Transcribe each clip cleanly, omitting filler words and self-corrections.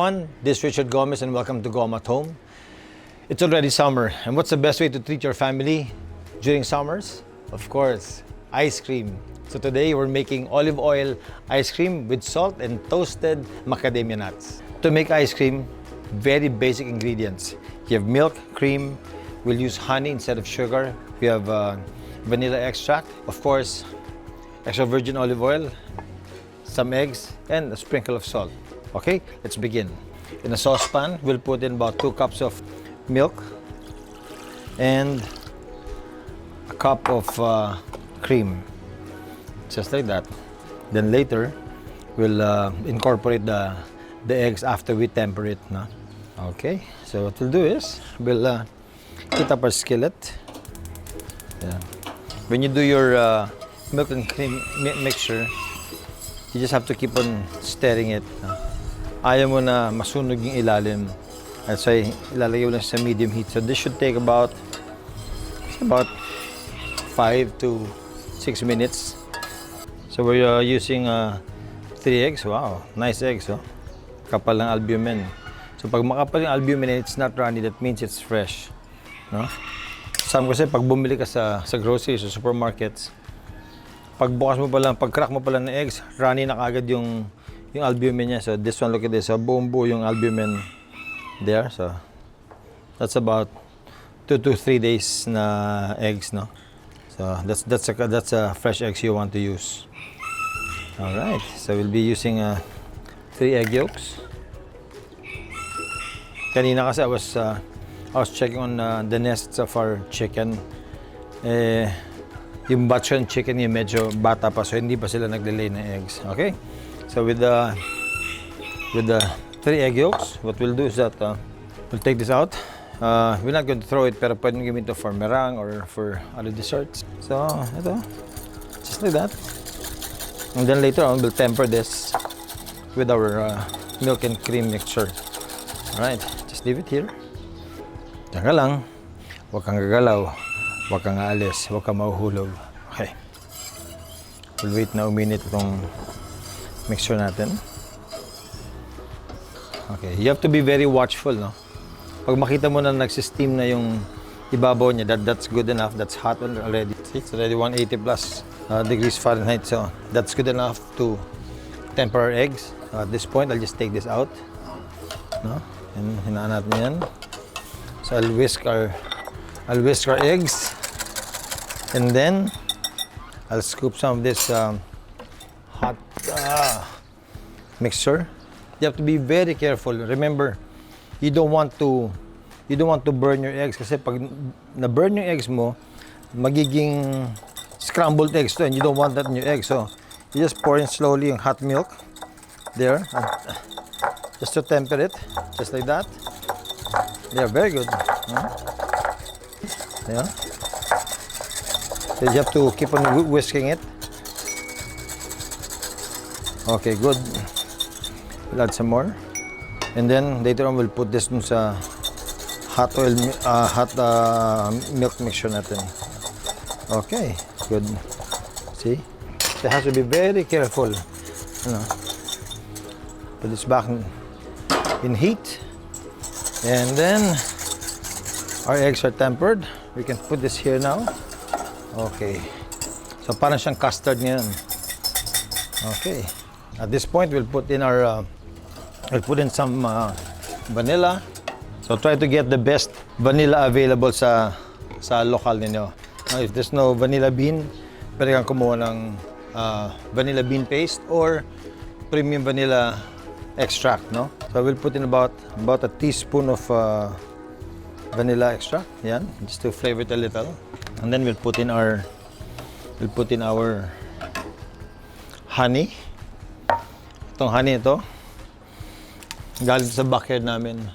everyone, this is Richard Gomez and welcome to Goma at Home. It's already summer, and what's the best way to treat your family during summers? Of course, ice cream. So today we're making olive oil ice cream with salt and toasted macadamia nuts. To make ice cream, very basic ingredients. You have milk, cream, we'll use honey instead of sugar. We have vanilla extract, of course, extra virgin olive oil, some eggs, and a sprinkle of salt. Okay, let's begin. In a saucepan, we'll put in about 2 cups of milk and a cup of cream, just like that. Then later, we'll incorporate the eggs after we temper it. No? Okay, so what we'll do is, we'll heat up our skillet. Yeah. When you do your milk and cream mixture, you just have to keep on stirring it. Ayaw mo na masunog yung ilalim. That's why ilalagay mo lang sa medium heat. So this should take about 5 to 6 minutes. So we're using 3 eggs. Wow, nice eggs. Oh. Kapal ng albumin. So pag makapal yung albumin and it's not runny, that means it's fresh. No? Some kasi pag bumili ka sa groceries o supermarkets, pagbukas mo pa lang, pag-crack mo pa lang ng eggs, runny na kagad yung albumin niya. So this one, look at this. So buong buo yung albumin there. So that's about 2 to 3 days na eggs, no? So that's a fresh eggs you want to use. All right. So we'll be using 3 egg yolks. Kanina kasi I was checking on the nests of our chicken. Yung batch ng chicken yung medyo bata pa, so hindi pa sila naglalay ng eggs. Okay? So with the 3 egg yolks, what we'll do is that we'll take this out. We're not going to throw it, pero pwedeng gawin ito for meringue or for other desserts. So, ito. Just like that. And then later on, we'll temper this with our milk and cream mixture. Alright, just leave it here. Diyan ka lang. Huwag kang gagalaw. Huwag kang aalis. Huwag kang mahuhulog. Okay. We'll wait na uminit itong mixture natin. Okay, you have to be very watchful, no? Pag makita mo na nagsisteam na yung ibabaw niya, that's good enough. That's hot already. See, it's already 180 plus degrees Fahrenheit. So that's good enough to temper our eggs. At this point, I'll just take this out. No? And hinaan natin yan. So I'll whisk our eggs. And then I'll scoop some of this hot mixture. You have to be very careful. Remember, you don't want to burn your eggs kasi pag na-burn yung eggs mo, magiging scrambled eggs to, and you don't want that in your eggs. So you just pour in slowly yung hot milk there, just to temper it, just like that. Yeah, very good. Yeah. So you have to keep on whisking it. Okay, good. We'll add some more. And then later on, we'll put this dun sa hot milk mixture natin. Okay, good. See? So it has to be very careful. You know. Put this back in heat. And then our eggs are tempered. We can put this here now. Okay. So parang siyang custard ngayon. Okay. At this point, we'll put in some vanilla. So try to get the best vanilla available sa local ninyo. Now, if there's no vanilla bean, pwede kang kumuha ng vanilla bean paste or premium vanilla extract, no? So we'll put in about a teaspoon of vanilla extract, yan, just to flavor it a little. And then we'll put in our honey. Itong honey ito, galing sa backyard namin.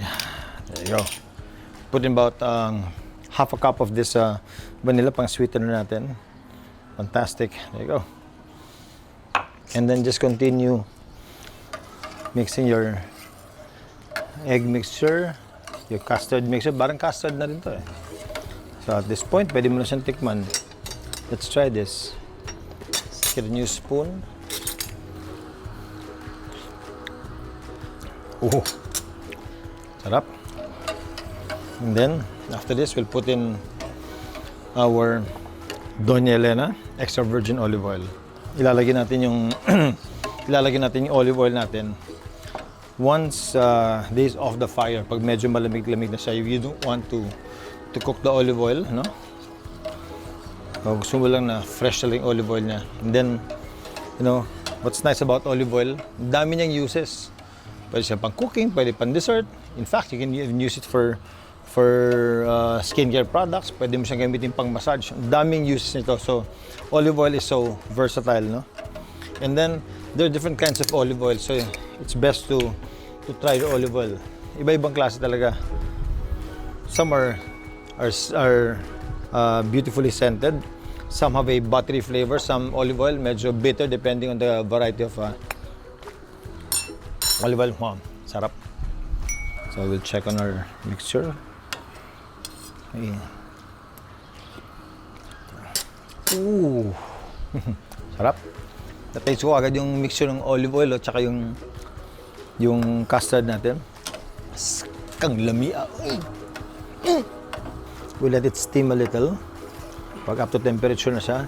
Yeah, there you go. Put in about half a cup of this vanilla pang sweetener natin. Fantastic. There you go. And then just continue mixing your egg mixture, your custard mixture. Parang custard na rin to eh. So at this point, pwede mo na siyang tikman. Let's try this. Let's get a new spoon. Oh, sarap. And then, after this, we'll put in our Doña Elena extra virgin olive oil. Ilalagay natin yung olive oil natin once this off the fire. Pag medyo malamig-lamig na siya, you don't want to cook the olive oil, no? Gusto mo lang na fresh na lang olive oil niya. And then, you know, what's nice about olive oil, dami niyang uses. Pwede siya pang cooking, pwede pang dessert. In fact, you can even use it for skincare products. Pwede mo siyang gamitin pang massage. Daming uses nito. So, olive oil is so versatile, no? And then, there are different kinds of olive oil. So, it's best to try the olive oil. Iba-ibang klase talaga. Some are beautifully scented. Some have a buttery flavor. Some olive oil, medyo bitter depending on the variety of olive oil. Wow, sarap. So, we'll check on our mixture. Ayan. Ooh. Sarap. Nataste ko agad yung mixture ng olive oil at saka yung custard natin. Kang lamia. We'll let it steam a little. Pag up to temperature na siya,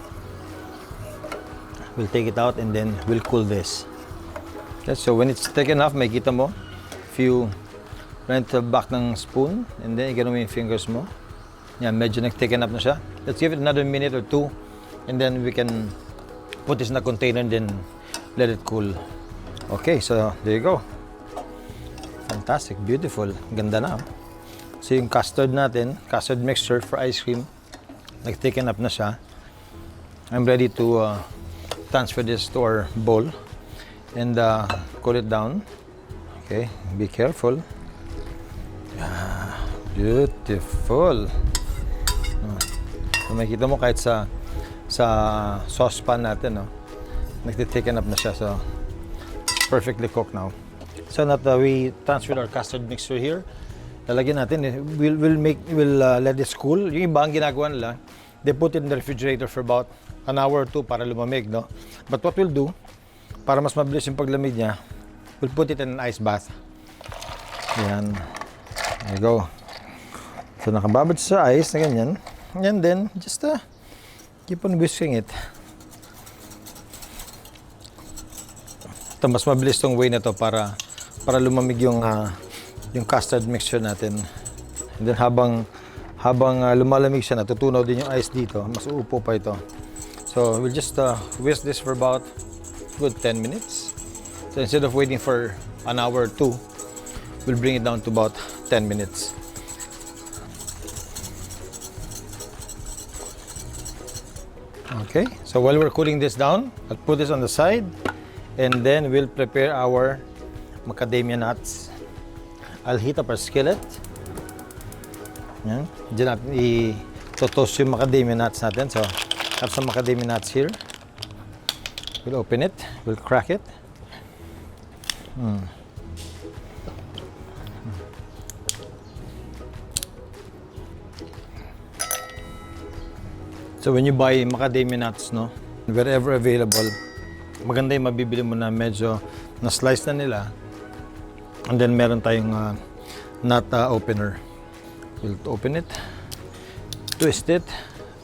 we'll take it out and then we'll cool this. Okay, so when it's thick enough, may kita mo, if you run it back ng spoon and then igano mo yung fingers mo. Yan, medyo nag-thicken up na siya. Let's give it another minute or two and then we can put this in a container and then let it cool. Okay, so there you go. Fantastic, beautiful. Ganda na. So yung custard natin, custard mixture for ice cream, nag-thicken up na siya. I'm ready to transfer this to our bowl and cool it down. Okay, be careful. Beautiful. So makikita mo kahit sa saucepan natin, no, nag-thicken up na siya. So it's perfectly cooked now. So that we transferred our custard mixture here, lalagyan natin, we'll let this cool. Yung iba ang ginagawa nila, they put it in the refrigerator for about an hour or two para lumamig, no? But what we'll do, para mas mabilis yung paglamig niya, we'll put it in an ice bath. Yan. There you go. So nakababad sa ice na ganyan. And then, just keep on whisking it. Ito, mas mabilis tong way na to para lumamig yung custard mixture natin. And then habang lumalamig siya, natutunaw din yung ice dito, mas uupo pa ito. So we'll just whisk this for about good 10 minutes. So instead of waiting for an hour or two, we'll bring it down to about 10 minutes. Okay, so while we're cooling this down, I'll put this on the side and then we'll prepare our macadamia nuts. I'll heat up our skillet. Yan. Diyan natin i-toast yung macadamia nuts natin. So, I have some macadamia nuts here. We'll open it. We'll crack it. So, when you buy macadamia nuts, no, wherever available, maganda yung mabibili mo na medyo na-slice na nila. And then, meron tayong nut opener. We'll open it, twist it,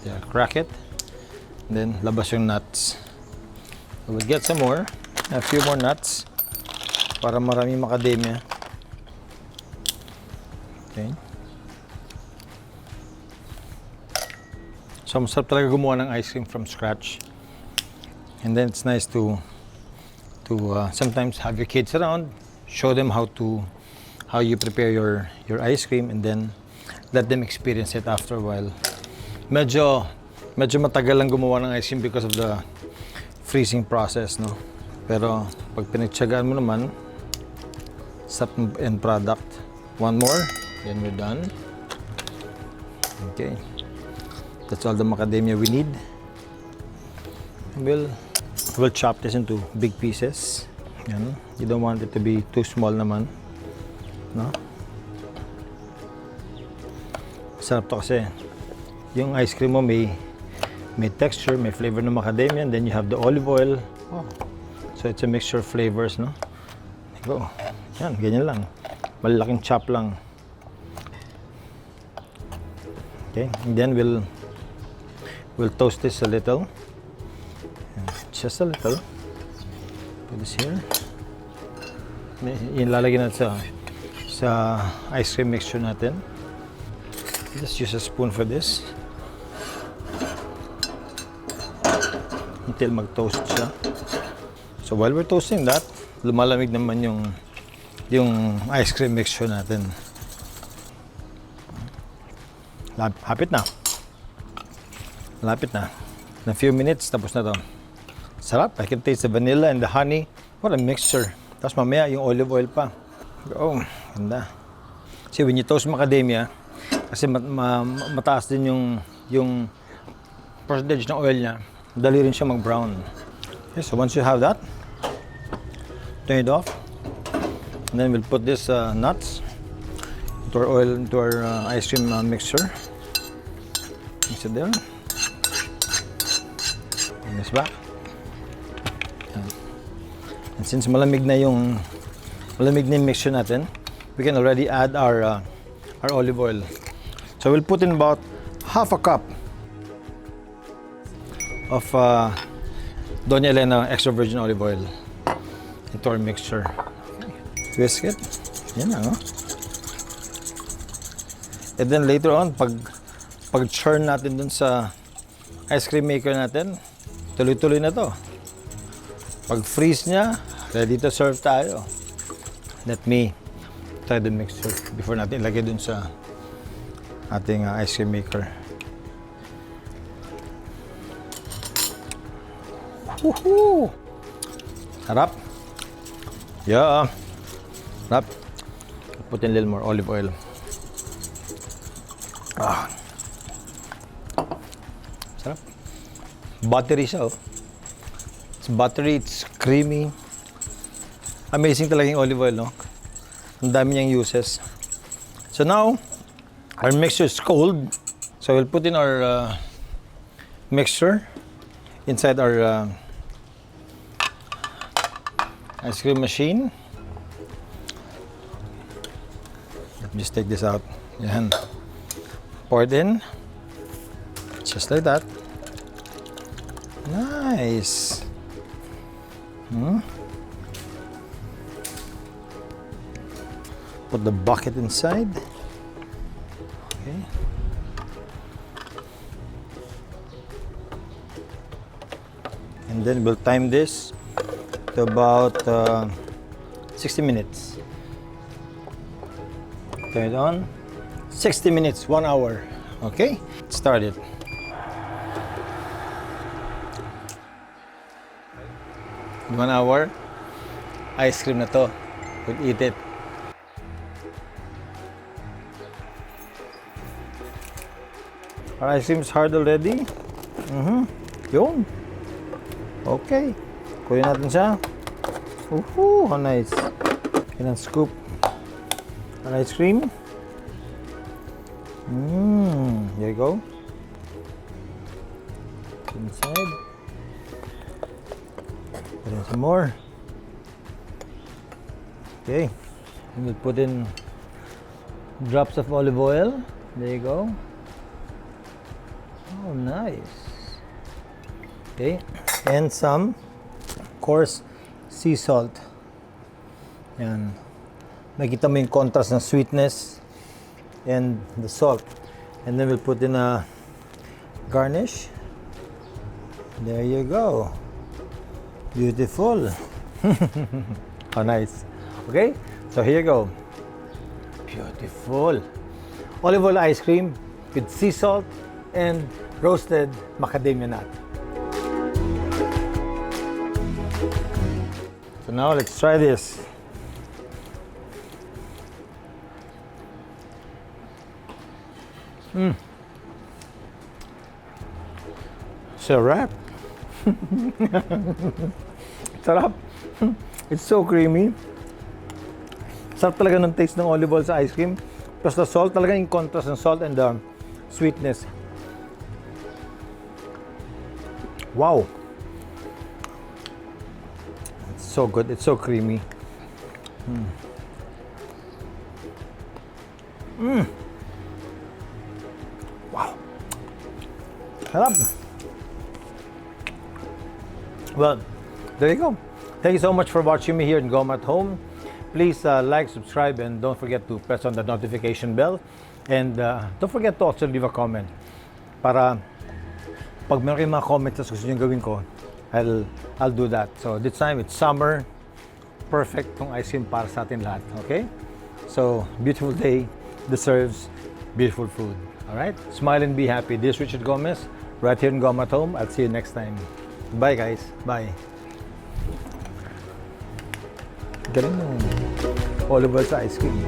yeah, crack it, and then labas yung nuts. So we'll get some more, a few more nuts para maraming macadamia. Okay. So masarap talaga gumawa ng ice cream from scratch. And then it's nice to sometimes have your kids around, show them how you prepare your ice cream, and then let them experience it after a while. Medyo matagal lang gumawa ng ice cream because of the freezing process, no? Pero pag pinagtiyagaan mo naman, sa end product. One more, then we're done. Okay. That's all the macadamia we need. We'll chop this into big pieces. Yan. You don't want it to be too small naman, no? Sarap to kasi yung ice cream mo may texture, may flavor ng macadamia, and then you have the olive oil. Oh. So it's a mixture of flavors, no? There you go. Yan, ganyan lang. Malalaking chop lang. Okay, and then we'll toast this a little. Just a little. Put this here. Ilalagay natin sa ice cream mixture natin. Just use a spoon for this. Until mag-toast siya. So while we're toasting that, lumalamig naman yung ice cream mixture natin. Lapit na. Lapit na. In a few minutes, tapos na to. Sarap. I can taste the vanilla and the honey. What a mixture. Tapos mamaya yung olive oil pa. Oh, ganda. See, when you toast macadamia, kasi mataas din yung percentage ng oil niya, dali rin siya mag-brown. Okay, so once you have that, turn it off. And then we'll put this nuts into our ice cream mixture. Mix it there. And this back. And since malamig na yung mixture natin, we can already add our olive oil. So we'll put in about half a cup of Doña Elena extra virgin olive oil into our mixture. Okay. Whisk it. Yan na, no? And then later on, pag churn natin dun sa ice cream maker natin, tuloy-tuloy na to. Pag freeze niya, ready to serve tayo. Let me try the mixture before natin ilagay dun sa ating ice cream maker. Woohoo! Sarap. Yeah. Sarap. Put in a little more olive oil. Ah. Sarap. Buttery siya, oh. It's buttery, it's creamy. Amazing talaga yung olive oil, no? Ang dami niyang uses. So now, our mixture is cold. So we'll put in our mixture inside our ice cream machine. Let me just take this out. Yan. Pour it in. Just like that. Nice. Put the bucket inside. Okay. And then we'll time this to about 60 minutes. Turn it on. 60 minutes, 1 hour. Okay, start it. In 1 hour, ice cream na to. We'll eat it. Our ice cream is hard already. Yun. Okay. Kunin natin siya. Woohoo! How nice. Can I scoop our ice cream? There you go. Inside. Put in some more. Okay. And we'll put in drops of olive oil. There you go. Oh, nice. Okay. And some coarse sea salt. Yan. Makita mo yung contrast ng sweetness and the salt. And then we'll put in a garnish. There you go. Beautiful. How nice. Okay, so here you go. Beautiful. Olive oil ice cream with sea salt and roasted macadamia nut. So now let's try this. It's a wrap. Sarap. It's so creamy. Sarap talaga ng taste ng olive oil sa ice cream. Plus the salt, talaga yung contrast ng salt and the sweetness. Wow. It's so good. It's so creamy. Wow. Sarap. Well, there you go. Thank you so much for watching me here in Goma at Home. Please like, subscribe, and don't forget to press on the notification bell. And don't forget to also leave a comment. Para pag meron kayong mga comments na gusto nyo gawin ko, I'll do that. So this time, it's summer. Perfect tong ice cream para sa atin lahat. Okay? So, beautiful day deserves beautiful food. Alright? Smile and be happy. This is Richard Gomez, right here in Goma at Home. I'll see you next time. Bye guys. Bye. Galing ng olive oil sa ice cream.